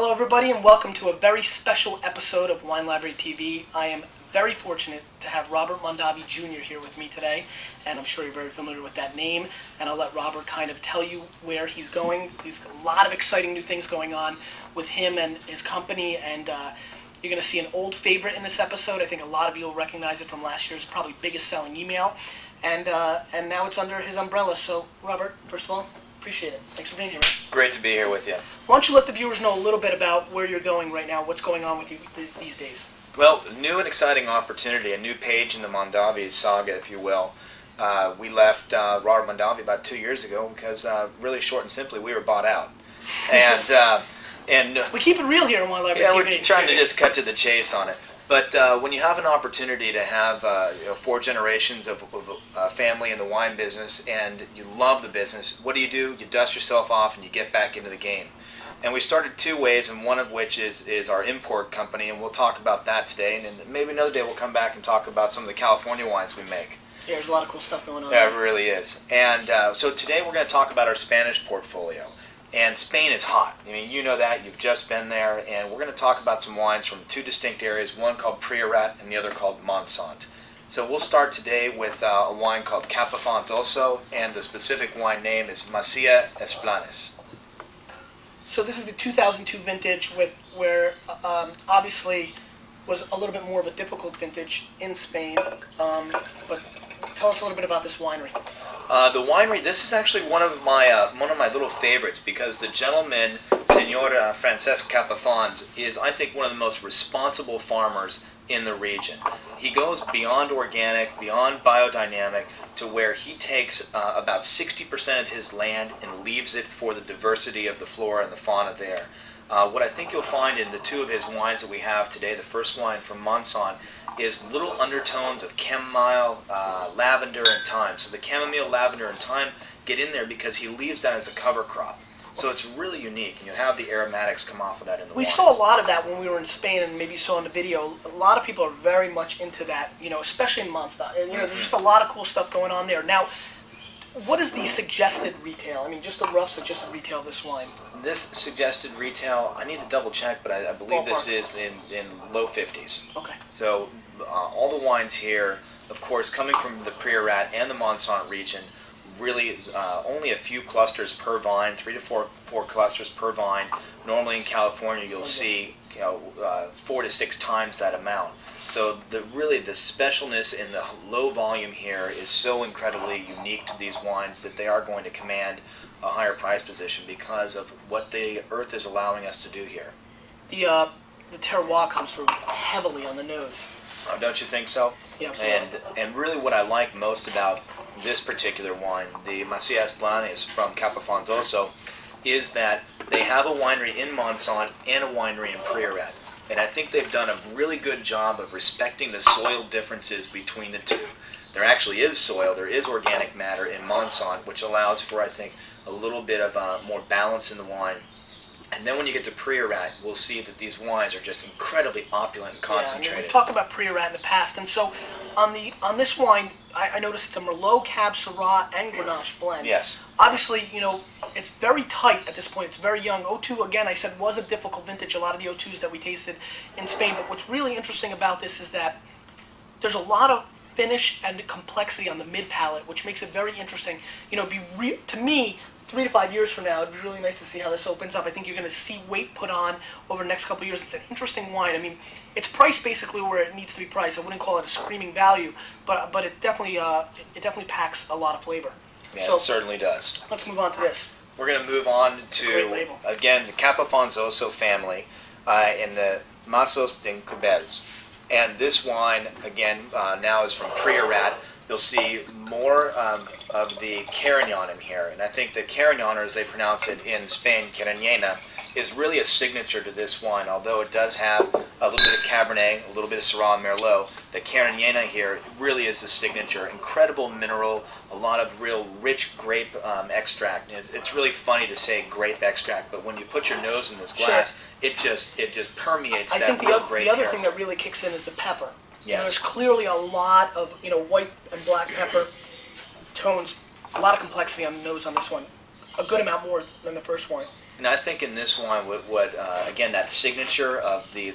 Hello everybody and welcome to a very special episode of Wine Library TV. I am very fortunate to have Robert Mondovi Jr. here with me today, and I'm sure you're very familiar with that name, and I'll let Robert kind of tell you where he's going. There's a lot of exciting new things going on with him and his company, and you're going to see an old favorite in this episode. I think a lot of you will recognize it from last year's probably biggest selling email, and now it's under his umbrella. So Robert, first of all, appreciate it. Thanks for being here, man. Great to be here with you. Why don't you let the viewers know a little bit about where you're going right now, what's going on with you these days? Well, new and exciting opportunity, a new page in the Mondovi saga, if you will. We left Robert Mondovi about 2 years ago because, really short and simply, we were bought out. And we keep it real here on Wine Library TV. We're trying to just cut to the chase on it. But when you have an opportunity to have 4 generations of family in the wine business and you love the business, what do? You dust yourself off and you get back into the game. And we started 2 ways, and one of which is our import company, and we'll talk about that today. And maybe another day we'll come back and talk about some of the California wines we make. Yeah, there's a lot of cool stuff going on. Yeah, it really is. And so today we're going to talk about our Spanish portfolio. And Spain is hot. I mean, you know that. You've just been there. And we're going to talk about some wines from 2 distinct areas, one called Priorat and the other called Montsant. So we'll start today with a wine called Capafonzoso, and the specific wine name is Masia Esplanes. So this is the 2002 vintage, where obviously was a little bit more of a difficult vintage in Spain. But tell us a little bit about this winery. The winery, this is actually one of my little favorites, because the gentleman, Senor Francesc Capafons, is, I think, one of the most responsible farmers in the region. He goes beyond organic, beyond biodynamic, to where he takes about 60% of his land and leaves it for the diversity of the flora and the fauna there. What I think you'll find in the 2 of his wines that we have today, the first wine from Montsant, is little undertones of chamomile, lavender, and thyme. So the chamomile, lavender, and thyme get in there because he leaves that as a cover crop. So it's really unique, and you have the aromatics come off of that in the wines. We saw a lot of that when we were in Spain, and maybe you saw in the video. A lot of people are very much into that, especially in Montsant. And there's just a lot of cool stuff going on there. Now, what is the suggested retail? I mean, just the rough suggested retail of this wine. This suggested retail, I need to double check, but I believe this is in low 50s. Okay. So all the wines here, of course, coming from the Priorat and the Montsant region, really only a few clusters per vine, 3 to 4 clusters per vine. Normally in California you'll see 4 to 6 times that amount. So really the specialness in the low volume here is so incredibly unique to these wines that they are going to command a higher price position because of what the earth is allowing us to do here. The terroir comes through heavily on the nose. Oh, don't you think so? Yeah, absolutely. And really what I like most about this particular wine, the Masia Esplanes from Capafonzoso, is that they have a winery in Montsant and a winery in Priorat. And I think they've done a really good job of respecting the soil differences between the 2. There actually is soil, there is organic matter in Montsant, which allows for, I think, a little bit of more balance in the wine. And then when you get to Priorat, we'll see that these wines are just incredibly opulent and concentrated. Yeah, we've talked about Priorat in the past, and so on this wine, I noticed it's a Merlot, Cab, Syrah, and Grenache blend. Yes. Obviously, it's very tight at this point. It's very young. 02, again, I said, was a difficult vintage. A lot of the 02s that we tasted in Spain. But what's really interesting about this is that there's a lot of finish and complexity on the mid palate, which makes it very interesting. To me, 3 to 5 years from now, it'd be really nice to see how this opens up. I think you're going to see weight put on over the next couple of years. It's an interesting wine. I mean, it's priced basically where it needs to be priced. I wouldn't call it a screaming value, but it definitely packs a lot of flavor. Yeah, so, it certainly does. Let's move on to this. We're going to move on to, again, the Capafonzoso family in the Masos de Cubels. And this wine, again, now is from Priorat. You'll see more of the Carignan in here. And I think the Carignan, or as they pronounce it in Spain, Carignana, is really a signature to this wine. Although it does have a little bit of Cabernet, a little bit of Syrah and Merlot, the Carignana here really is the signature. Incredible mineral, a lot of real rich grape extract. It's really funny to say grape extract, but when you put your nose in this glass, it just permeates that real grape the other character. thing that really kicks in is the pepper. Yes. There's clearly a lot of white and black pepper tones, a lot of complexity on the nose on this one. A good amount more than the first one. And I think in this wine, what again, that signature of the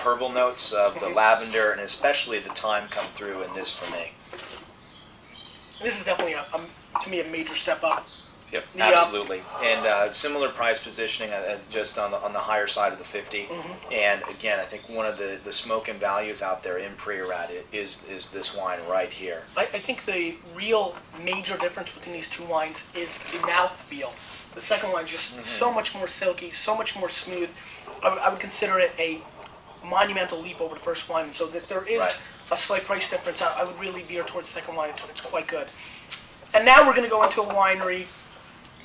herbal notes of the lavender and especially the thyme come through in this for me. This is definitely, to me, a major step up. Yep, absolutely. And similar price positioning, just on the higher side of the 50. And again, I think one of the smoking values out there in Priorat is this wine right here. I think the real major difference between these two wines is the mouthfeel. The second wine is just so much more silky, so much more smooth. I would consider it a monumental leap over the first wine. So that there is a slight price difference, I would really veer towards the second wine. It's quite good. And now we're going to go into a winery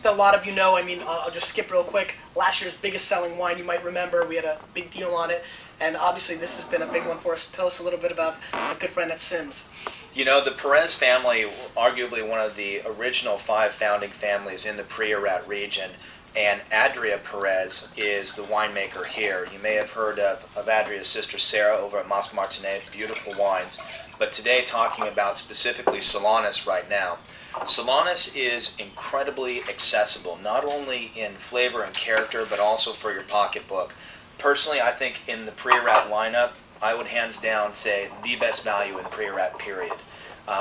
that a lot of you know. I mean, I'll just skip real quick. Last year's biggest selling wine, you might remember. We had a big deal on it. And obviously this has been a big one for us. Tell us a little bit about a good friend at Sims. You know, the Perez family, arguably one of the original 5 founding families in the Priorat region, and Adria Perez is the winemaker here. You may have heard of Adria's sister Sarah over at Mas Martinet, beautiful wines. But today talking about specifically Solanus right now. Solanus is incredibly accessible, not only in flavor and character, but also for your pocketbook. Personally, I think in the Priorat lineup, I would hands down say the best value in Priorat, period.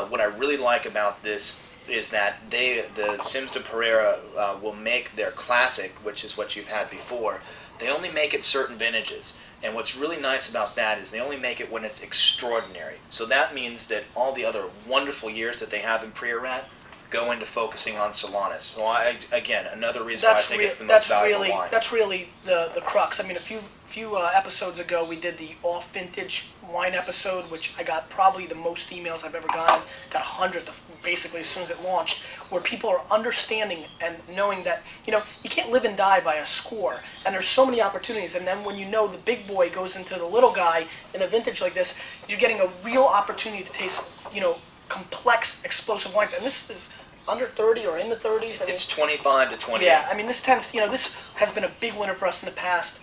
What I really like about this is that the Sims de Pereira will make their classic, which is what you've had before. They only make it certain vintages. And what's really nice about that is they only make it when it's extraordinary. So that means that all the other wonderful years that they have in Priorat go into focusing on Solanus. So again, another reason why I think it's the most valuable wine. That's really the crux. I mean, a few episodes ago, we did the off-vintage wine episode, which I got probably the most emails I've ever gotten. Got 100 basically as soon as it launched, where people are understanding and knowing that, you know, you can't live and die by a score, and there's so many opportunities. And then when you know the big boy goes into the little guy in a vintage like this, you're getting a real opportunity to taste, you know, complex, explosive wines. And this is under 30 or in the 30s. I mean, it's 25 to 28. Yeah, I mean, this tends, you know, this has been a big winner for us in the past.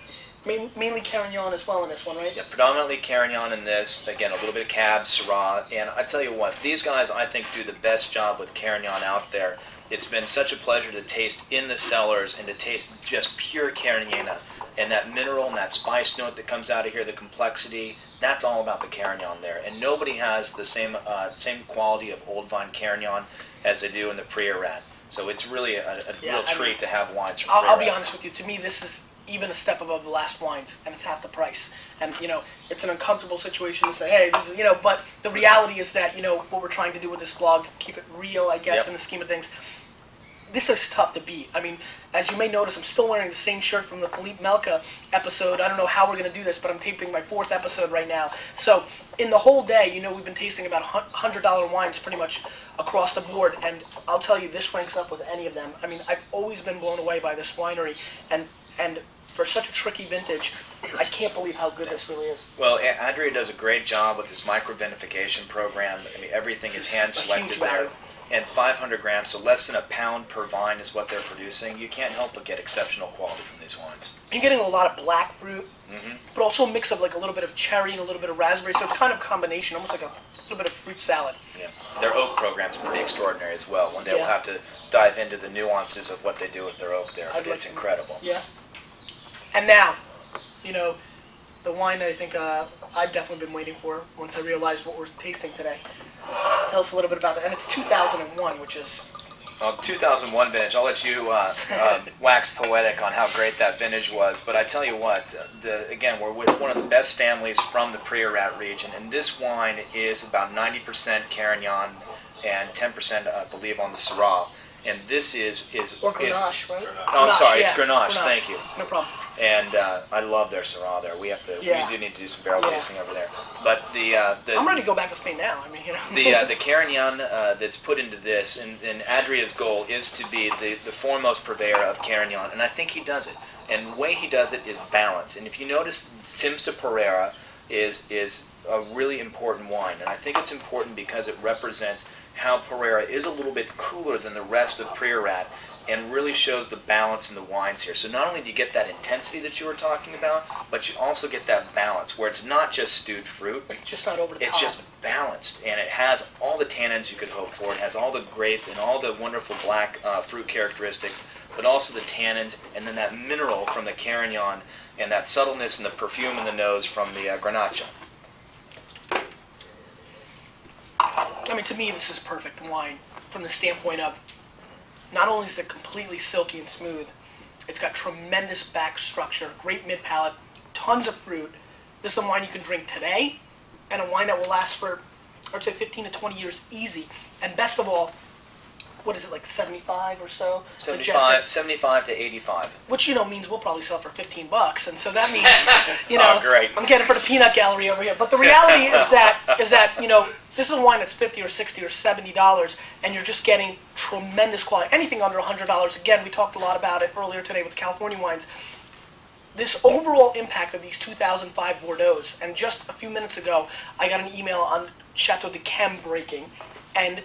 Mainly Carignan as well in this one, right? Yeah, predominantly Carignan in this. Again, a little bit of Cab, Syrah. And I tell you what, these guys, I think, do the best job with Carignan out there. It's been such a pleasure to taste in the cellars and to taste just pure Carignan. And that mineral and that spice note that comes out of here, the complexity, that's all about the Carignan there. And nobody has the same quality of old vine Carignan as they do in the Priorat. So it's really a real treat to have wines from Priorat. I'll be honest with you. To me, this is even a step above the last wines, and it's half the price. And, you know, it's an uncomfortable situation to say, hey, this is, you know, but the reality is that, you know, what we're trying to do with this vlog, keep it real, I guess, in the scheme of things. This is tough to beat. I mean, as you may notice, I'm still wearing the same shirt from the Philippe Melka episode. I don't know how we're going to do this, but I'm taping my 4th episode right now. So, in the whole day, you know, we've been tasting about $100 wines pretty much across the board, and I'll tell you, this ranks up with any of them. I mean, I've always been blown away by this winery, and for such a tricky vintage, I can't believe how good this really is. Well, Adria does a great job with his micro-vinification program. I mean, everything is hand-selected there. And 500 grams, so less than a pound per vine is what they're producing. You can't help but get exceptional quality from these wines. You're getting a lot of black fruit, but also a mix of like a little bit of cherry and a little bit of raspberry, so it's kind of a combination, almost like a little bit of fruit salad. Yeah. Their oak program's pretty extraordinary as well. One day we'll have to dive into the nuances of what they do with their oak there. It's incredible. Yeah. And now, you know, the wine that I think I've definitely been waiting for once I realized what we're tasting today. Tell us a little bit about that. And it's 2001, which is... 2001 vintage. I'll let you wax poetic on how great that vintage was. But I tell you what, again, we're with one of the best families from the Priorat region. And this wine is about 90% Carignan and 10%, I believe, on the Syrah. And this is or Grenache, right? Oh, I'm sorry, it's Grenache. Thank you. No problem. And I love their Syrah there. We do need to do some barrel tasting over there. But I'm ready to go back to Spain now. I mean, you know. the Carignan that's put into this, and Adria's goal is to be the foremost purveyor of Carignan, and I think he does it. And the way he does it is balance. And if you notice, Sims de Pereira is a really important wine, and I think it's important because it represents how Pereira is a little bit cooler than the rest of Priorat and really shows the balance in the wines here. So not only do you get that intensity that you were talking about, but you also get that balance where it's not just stewed fruit. It's just not over the top. It's just balanced, and it has all the tannins you could hope for. It has all the grape and all the wonderful black fruit characteristics, but also the tannins, and then that mineral from the Carignan, and that subtleness and the perfume in the nose from the Grenache. I mean, to me, this is perfect wine from the standpoint of not only is it completely silky and smooth, it's got tremendous back structure, great mid palate, tons of fruit. This is a wine you can drink today, and a wine that will last for, I would say, 15 to 20 years easy. And best of all, what is it, like 75 or so? 75 to 85. Which, means we'll probably sell for $15. And so that means, Oh, great. I'm getting it for the peanut gallery over here. But the reality is that, this is a wine that's $50 or $60 or $70, and you're just getting tremendous quality. Anything under $100, again, we talked a lot about it earlier today with California wines. This overall impact of these 2005 Bordeaux's, and just a few minutes ago, I got an email on Chateau de Chem breaking, and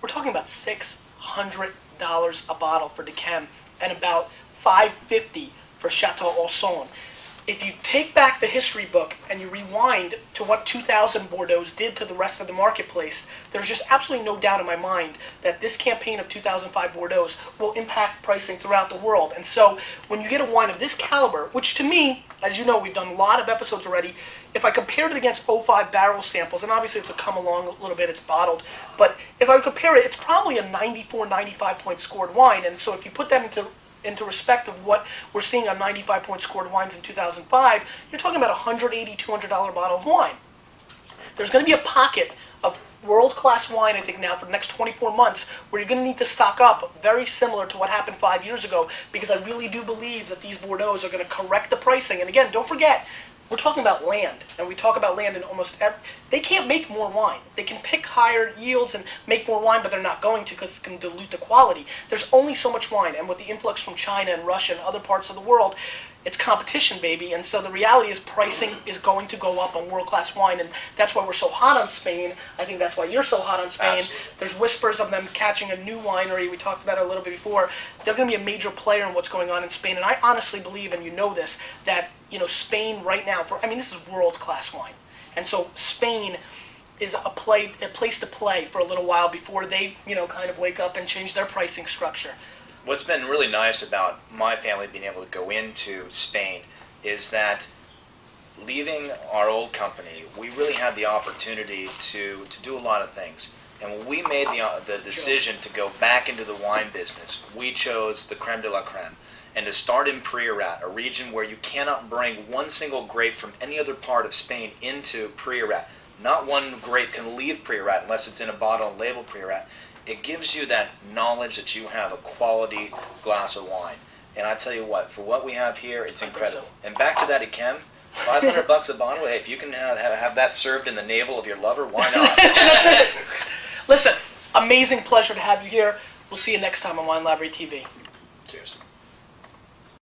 we're talking about $600 a bottle for de Chem, and about $550 for Chateau Ausson. If you take back the history book and you rewind to what 2000 Bordeaux's did to the rest of the marketplace, there's just absolutely no doubt in my mind that this campaign of 2005 Bordeaux's will impact pricing throughout the world. And so when you get a wine of this caliber, which to me, as you know, we've done a lot of episodes already, if I compared it against '05 barrel samples, and obviously it's come along a little bit, it's bottled, but if I compare it, it's probably a 94, 95 point scored wine. And so if you put that into respect of what we're seeing on 95 point scored wines in 2005, you're talking about a $180, $200 bottle of wine. There's going to be a pocket of world-class wine, I think, now for the next 24 months where you're going to need to stock up, very similar to what happened 5 years ago, because I really do believe that these Bordeaux's are going to correct the pricing. And again, don't forget, we're talking about land, and we talk about land in almost every... They can't make more wine. They can pick higher yields and make more wine, but they're not going to because it can dilute the quality. There's only so much wine, and with the influx from China and Russia and other parts of the world, it's competition, baby. And so the reality is pricing is going to go up on world-class wine, and that's why we're so hot on Spain. I think that's why you're so hot on Spain. Absolutely. There's whispers of them catching a new winery. We talked about it a little bit before. They're going to be a major player in what's going on in Spain, and I honestly believe, and you know this, that Spain right now, this is world-class wine. And so Spain is a place to play for a little while before they, kind of wake up and change their pricing structure. What's been really nice about my family being able to go into Spain is that leaving our old company, we really had the opportunity to do a lot of things. And when we made the decision to go back into the wine business, we chose the creme de la creme. And to start in Priorat, a region where you cannot bring one single grape from any other part of Spain into Priorat. Not one grape can leave Priorat unless it's in a bottle and labeled Priorat. It gives you that knowledge that you have a quality glass of wine. And I tell you what, for what we have here, it's incredible. And back to that Ikem, $500 a bottle. Hey, if you can have that served in the navel of your lover, why not? That's it. Listen, amazing pleasure to have you here. We'll see you next time on Wine Library TV. Cheers.